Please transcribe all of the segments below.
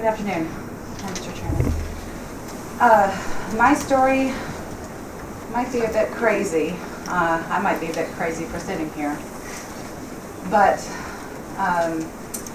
Good afternoon, Mr. Chairman. My story might be a bit crazy. I might be a bit crazy for sitting here. But I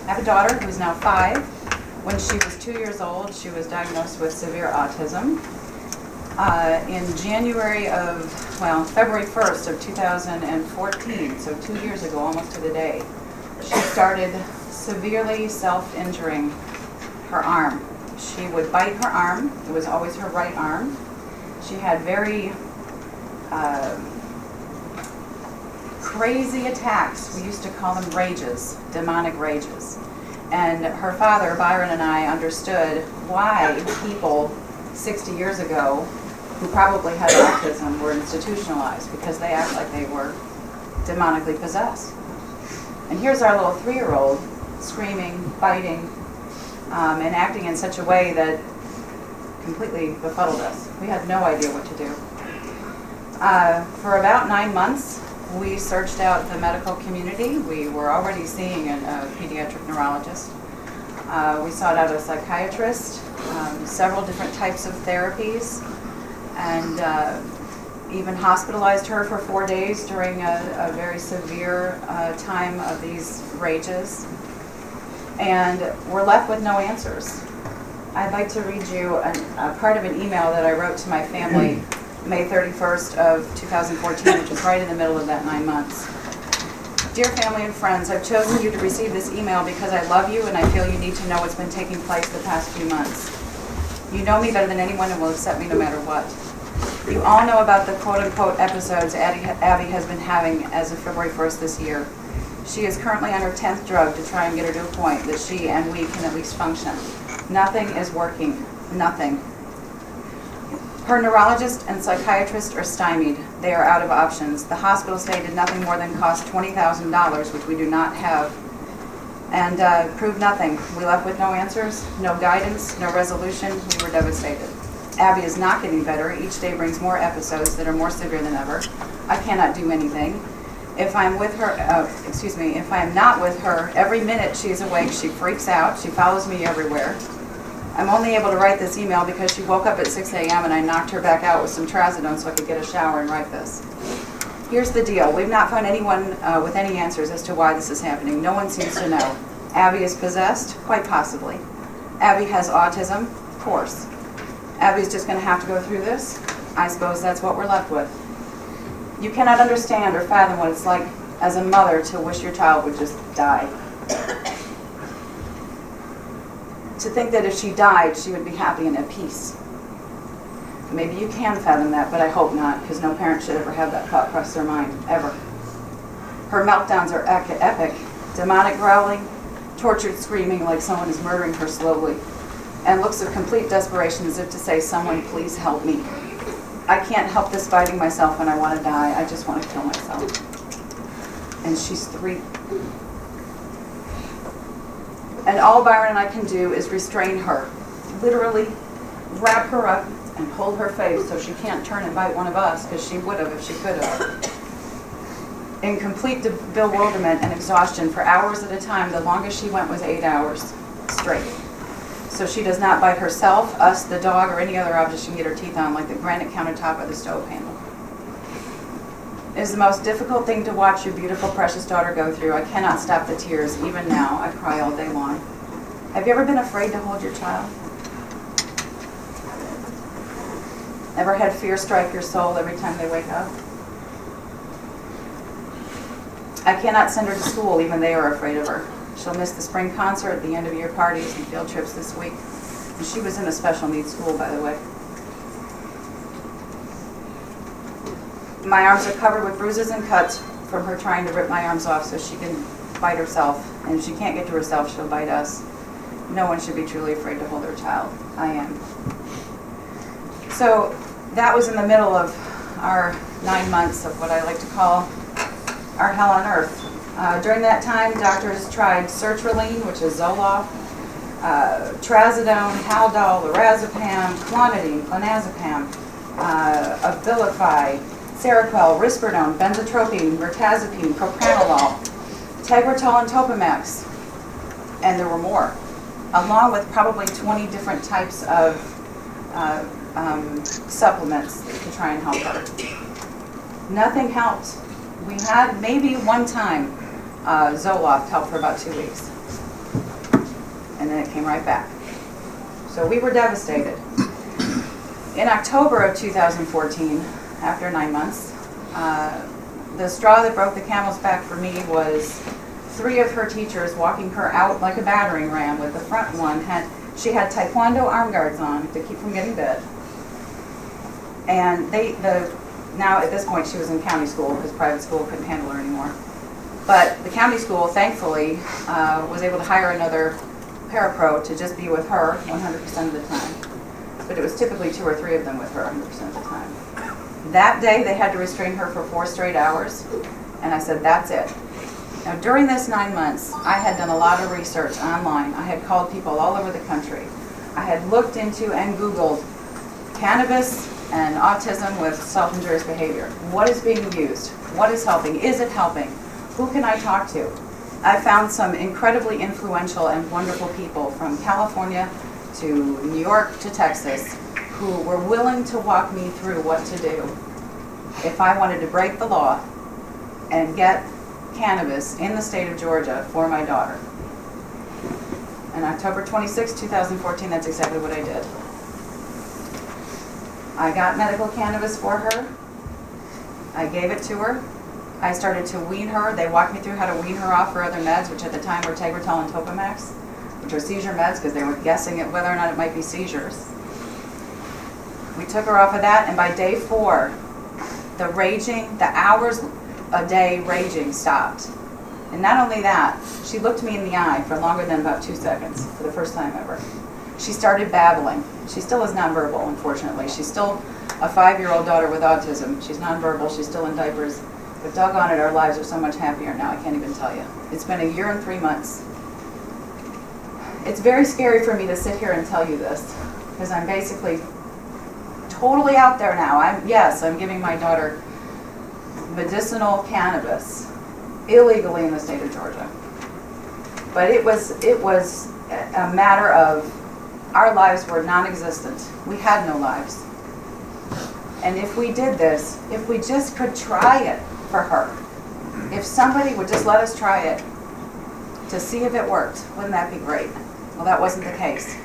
have a daughter who's now 5. When she was 2 years old, she was diagnosed with severe autism. In February 1st of 2014, so 2 years ago, almost to the day, she started severely self-injuring her arm. She would bite her arm. It was always her right arm. She had very crazy attacks. We used to call them rages, demonic rages. And her father, Byron, and I understood why people 60 years ago who probably had autism were institutionalized, because they act like they were demonically possessed. And here's our little 3-year-old screaming, biting, and acting in such a way that completely befuddled us. We had no idea what to do. For about 9 months, we searched out the medical community. We were already seeing a pediatric neurologist. We sought out a psychiatrist, several different types of therapies, and even hospitalized her for 4 days during a very severe time of these rages. And we're left with no answers. I'd like to read you a part of an email that I wrote to my family May 31st of 2014, which was right in the middle of that 9 months. Dear family and friends, I've chosen you to receive this email because I love you and I feel you need to know what's been taking place the past few months. You know me better than anyone and will accept me no matter what. You all know about the quote-unquote episodes Abby has been having as of February 1st this year. She is currently on her 10th drug to try and get her to a point that she and we can at least function. Nothing is working. Nothing. Her neurologist and psychiatrist are stymied. They are out of options. The hospital stated nothing more than cost $20,000, which we do not have, and proved nothing. We left with no answers, no guidance, no resolution. We were devastated. Abby is not getting better. Each day brings more episodes that are more severe than ever. I cannot do anything. If I'm with her, if I am not with her, every minute she is awake, she freaks out. She follows me everywhere. I'm only able to write this email because she woke up at 6 a.m. and I knocked her back out with some trazodone so I could get a shower and write this. Here's the deal. We've not found anyone with any answers as to why this is happening. No one seems to know. Abby is possessed? Quite possibly. Abby has autism? Of course. Abby's just going to have to go through this? I suppose that's what we're left with. You cannot understand or fathom what it's like as a mother to wish your child would just die. To think that if she died, she would be happy and at peace. Maybe you can fathom that, but I hope not, because no parent should ever have that thought cross their mind, ever. Her meltdowns are epic. Demonic growling, tortured screaming like someone is murdering her slowly, and looks of complete desperation as if to say, someone please help me. I can't help this biting myself when I want to die. I just want to kill myself. And she's 3. And all Byron and I can do is restrain her. Literally wrap her up and hold her face so she can't turn and bite one of us, because she would have if she could have. In complete bewilderment and exhaustion for hours at a time. The longest she went was 8 hours straight. So she does not bite herself, us, the dog, or any other object she can get her teeth on, like the granite countertop or the stove handle. It is the most difficult thing to watch your beautiful, precious daughter go through. I cannot stop the tears. Even now, I cry all day long. Have you ever been afraid to hold your child? Ever had fear strike your soul every time they wake up? I cannot send her to school. Even they are afraid of her. She'll miss the spring concert, the end of year parties, and field trips this week. And she was in a special needs school, by the way. My arms are covered with bruises and cuts from her trying to rip my arms off so she can bite herself. And if she can't get to herself, she'll bite us. No one should be truly afraid to hold their child. I am. So that was in the middle of our 9 months of what I like to call our hell on earth. During that time, doctors tried sertraline, which is Zoloft, trazodone, Haldol, lorazepam, clonidine, clonazepam, Abilify, Seroquel, Risperidone, Benzotropine, Mirtazapine, Propranolol, Tegretol, and Topamax. And there were more. along with probably 20 different types of supplements to try and help her. Nothing helped. We had maybe one time Zoloft helped for about 2 weeks. And then it came right back. So we were devastated. In October of 2014, after 9 months, the straw that broke the camel's back for me was 3 of her teachers walking her out like a battering ram, with the front one she had taekwondo arm guards on to keep from getting bit. And now at this point she was in county school because private school couldn't handle her anymore. But the county school, thankfully, was able to hire another parapro to just be with her 100% of the time. But it was typically 2 or 3 of them with her 100% of the time. That day they had to restrain her for 4 straight hours, and I said, that's it. Now during this 9 months, I had done a lot of research online. I had called people all over the country. I had looked into and Googled cannabis and autism with self-injurious behavior. What is being used? What is helping? Is it helping? Who can I talk to? I found some incredibly influential and wonderful people from California to New York to Texas who were willing to walk me through what to do if I wanted to break the law and get cannabis in the state of Georgia for my daughter. On October 26, 2014, that's exactly what I did. I got medical cannabis for her. I gave it to her. I started to wean her. They walked me through how to wean her off her other meds, which at the time were Tegretol and Topamax, which are seizure meds because they were guessing at whether or not it might be seizures. We took her off of that, and by day 4, the raging, the hours a day raging stopped. And not only that, she looked me in the eye for longer than about 2 seconds for the first time ever. She started babbling. She still is nonverbal, unfortunately. She's still a 5-year-old daughter with autism. She's nonverbal, she's still in diapers. But doggone it, our lives are so much happier now, I can't even tell you. It's been 1 year and 3 months. It's very scary for me to sit here and tell you this, because I'm basically totally out there now. I'm giving my daughter medicinal cannabis illegally in the state of Georgia. But it was a matter of our lives were non-existent. We had no lives. And if we did this, if we just could try it for her, if somebody would just let us try it to see if it worked, wouldn't that be great? Well, that wasn't the case.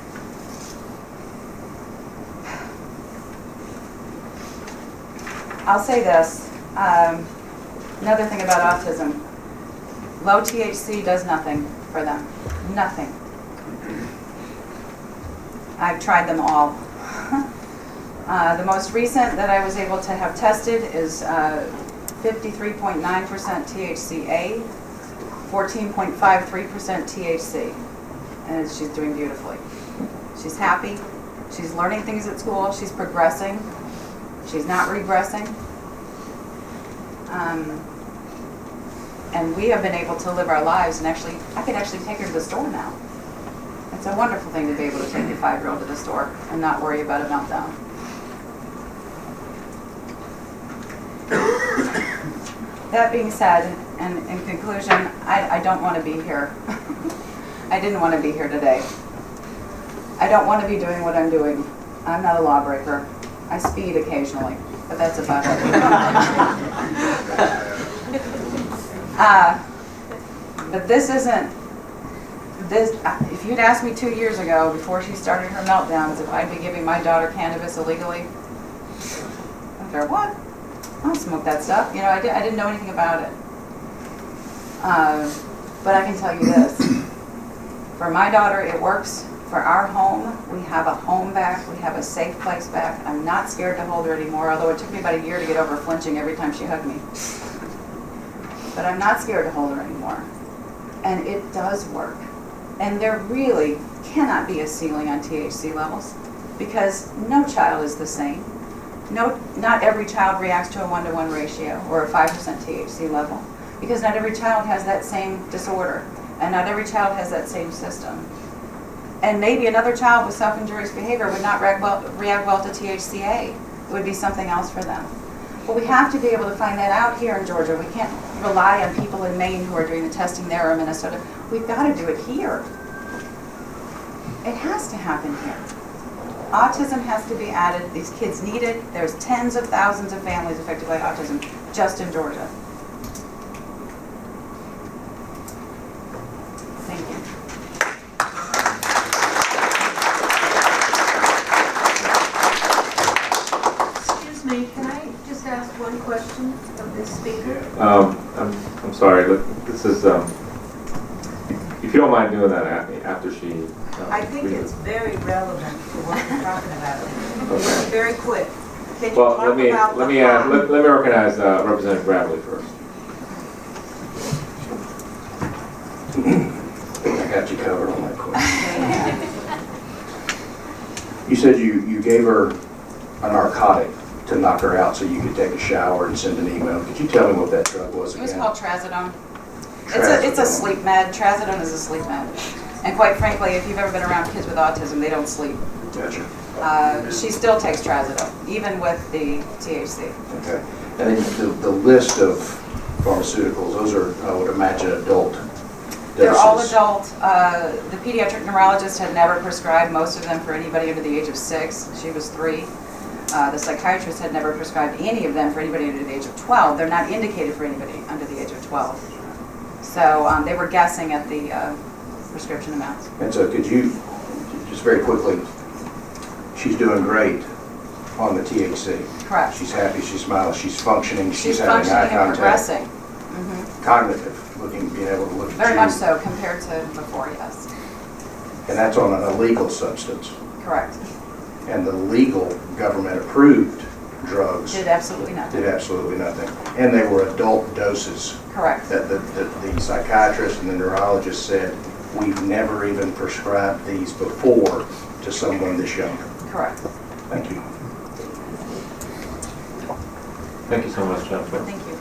I'll say this, another thing about autism, low THC does nothing for them, nothing. I've tried them all. The most recent that I was able to have tested is 53.9% THCA, 14.53% THC, and she's doing beautifully. She's happy, she's learning things at school, she's progressing, she's not regressing. And we have been able to live our lives, and I can actually take her to the store now. It's a wonderful thing to be able to take your 5-year-old to the store and not worry about a meltdown. That being said, and in conclusion, I don't want to be here. I didn't want to be here today. I don't want to be doing what I'm doing. I'm not a lawbreaker. I speed occasionally, but that's about it. But this isn't, if you'd asked me 2 years ago, before she started her meltdowns, if I'd be giving my daughter cannabis illegally, I'd go, what? I don't smoke that stuff. You know, I didn't know anything about it. But I can tell you this. For my daughter, it works. For our home, we have a home back. We have a safe place back. I'm not scared to hold her anymore, although it took me about 1 year to get over flinching every time she hugged me. But I'm not scared to hold her anymore. And it does work. And there really cannot be a ceiling on THC levels, because no child is the same. Not every child reacts to a 1-to-1 ratio or a 5% THC level, because not every child has that same disorder, and not every child has that same system. And maybe another child with self-injurious behavior would not react well to THCA. It would be something else for them. But we have to be able to find that out here in Georgia. We can't rely on people in Maine who are doing the testing there, or Minnesota. We've got to do it here. It has to happen here. Autism has to be added. These kids need it. There's tens of thousands of families affected by autism just in Georgia. Thank you. Excuse me, can I just ask one question of this speaker? I'm sorry, but this is, if you don't mind doing that after she. I think it's very relevant to what we're talking about. It's very quick. Can you Well, talk let me about let the me harm? let me recognize Representative Bradley first. I got you covered on that question. You said you gave her a narcotic to knock her out so you could take a shower and send an email. Could you tell me what that drug was It again? was called trazodone. It's a sleep med. Trazodone is a sleep med. And quite frankly, if you've ever been around kids with autism, they don't sleep. Gotcha. She still takes trazodone, even with the THC. Okay. And then the list of pharmaceuticals, those are, I would imagine, adult doses. They're all adult. The pediatric neurologist had never prescribed most of them for anybody under the age of 6. She was 3. The psychiatrist had never prescribed any of them for anybody under the age of 12. They're not indicated for anybody under the age of 12. So they were guessing at the prescription amounts. And so could you, just very quickly, she's doing great on the THC. Correct. She's happy, she's smiling, she's functioning, She's having eye functioning and contact. progressing. Mm-hmm. Cognitive, being able to look at you. Very much so compared to before, yes. And that's on an illegal substance. Correct. And the legal government-approved drugs Did absolutely nothing. did absolutely nothing. And they were adult doses Correct. that the psychiatrist and the neurologist said, we've never even prescribed these before to someone this young. Correct. Thank you. Thank you so much, Jennifer. Thank you.